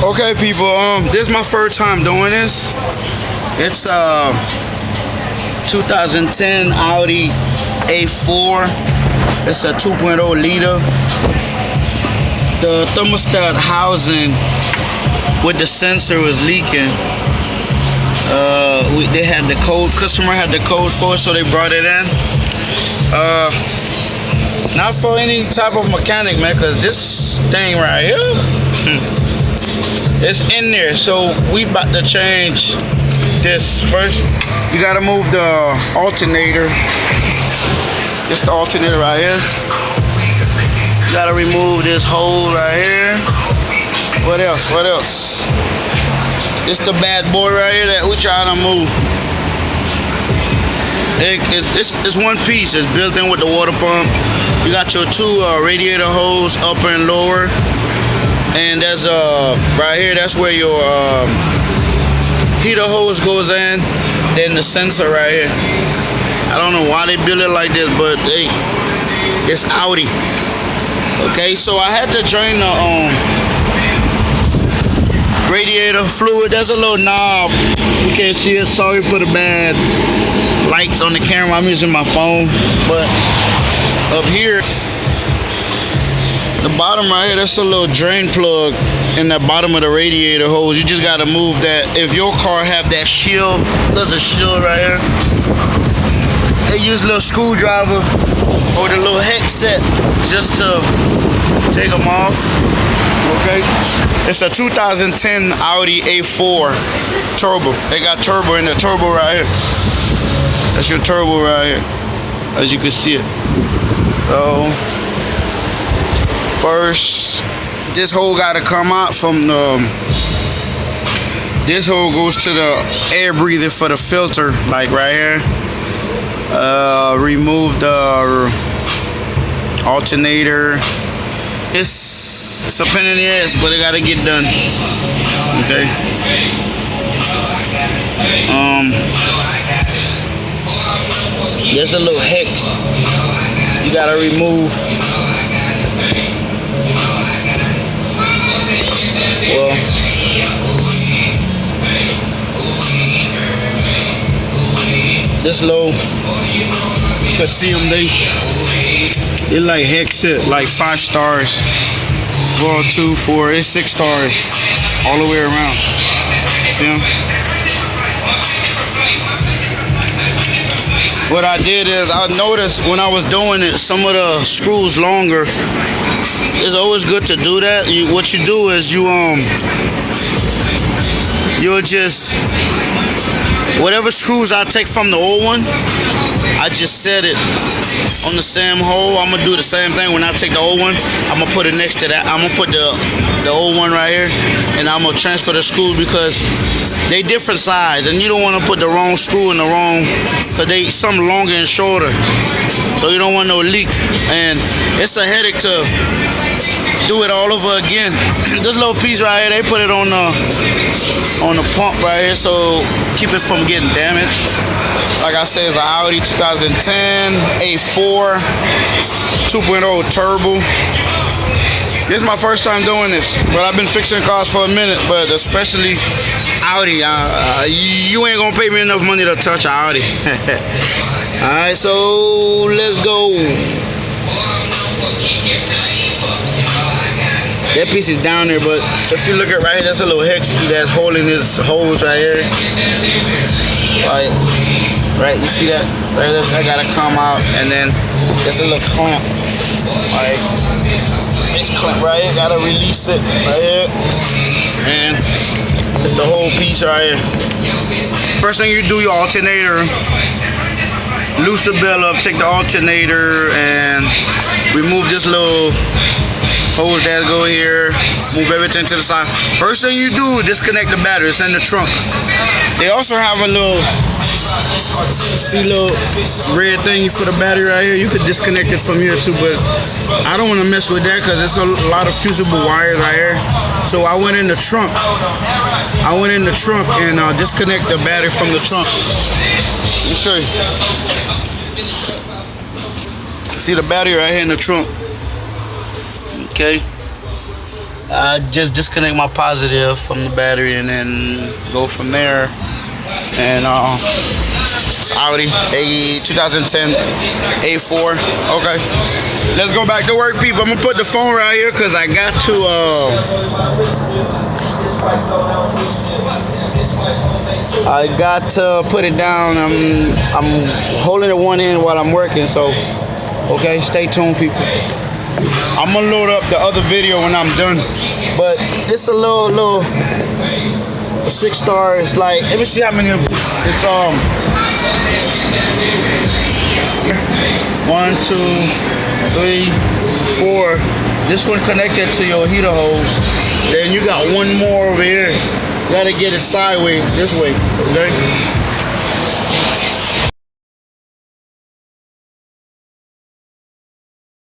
Okay, people. This is my first time doing this. It's 2010 Audi A4. It's a 2.0 liter. The thermostat housing with the sensor was leaking. They had the code. Customer had the code for it, so they brought it in. It's not for any type of mechanic, man, because this thing right here, it's in there. So we about to change this. First, you gotta move the alternator. It's the alternator right here. You gotta remove this hole right here. What else? What else? It's the bad boy right here that we trying to move. It's one piece. It's built in with the water pump. You got your two radiator hose, upper and lower, and there's right here. That's where your heater hose goes in. Then the sensor right here. I don't know why they build it like this, but hey, it's Audi. Okay, so I had to drain the radiator fluid. There's a little knob. You can't see it. Sorry for the bad lights on the camera. I'm using my phone. But up here, the bottom right here, that's a little drain plug in the bottom of the radiator hose. You just gotta move that. If your car have that shield, there's a shield right here. They use a little screwdriver or the little hex set just to take them off. Okay, it's a 2010 Audi A4 turbo. They got turbo in the turbo right here. That's your turbo right here, as you can see it. So first, this hole got to come out from the. This hole goes to the air breather for the filter, like right here. Remove the alternator. It's a pain in the ass, but it gotta get done. Okay. There's a little hex you gotta remove. Well, this low, you can see them. They like hex it, like 5 stars. 1, 2, 4, it's 6 stars all the way around. Yeah. What I did is I noticed when I was doing it, some of the screws longer. It's always good to do that. What you do is you'll just, whatever screws I take from the old one, I just set it on the same hole. I'm gonna do the same thing when I take the old one. I'm gonna put it next to that. I'm gonna put the old one right here, and I'm gonna transfer the screws because they different size, and you don't want to put the wrong screw in the wrong, because they some longer and shorter, so you don't want no leak, and it's a headache to do it all over again. This little piece right here, they put it on the pump right here, so keep it from getting damaged. Like I said, it's an Audi 2010 A4 2.0 turbo. This is my first time doing this, but I've been fixing cars for a minute, but especially Audi. You ain't gonna pay me enough money to touch Audi. Alright, so let's go. That piece is down there, but if you look at right here, that's a little hex that's holding this hose right here. Right, you see that? Right there, that gotta come out, and then there's a little clamp. Alright, this clamp right here, gotta release it right here, and it's the whole piece right here. First thing you do, your alternator, loose the bell up, take the alternator, and remove this little hose that go here, move everything to the side. First thing you do, disconnect the battery. It's in the trunk. They also have a little, see, little red thing for the battery right here. You could disconnect it from here too, but I don't want to mess with that because it's a lot of fusible wires right here. So I went in the trunk. And disconnect the battery from the trunk. Let me show you. See the battery right here in the trunk. Okay, I just disconnect my positive from the battery and then go from there. And Audi A 2010 A4. Okay, let's go back to work, people. I'm gonna put the phone right here because I got to put it down. I'm holding it one end while I'm working, so okay, stay tuned, people. I'm gonna load up the other video when I'm done, but it's a little 6 stars. Like, let me see how many. It's 1, 2, 3, 4. This one connected to your heater hose. Then you got one more over here. You gotta get it sideways this way, okay?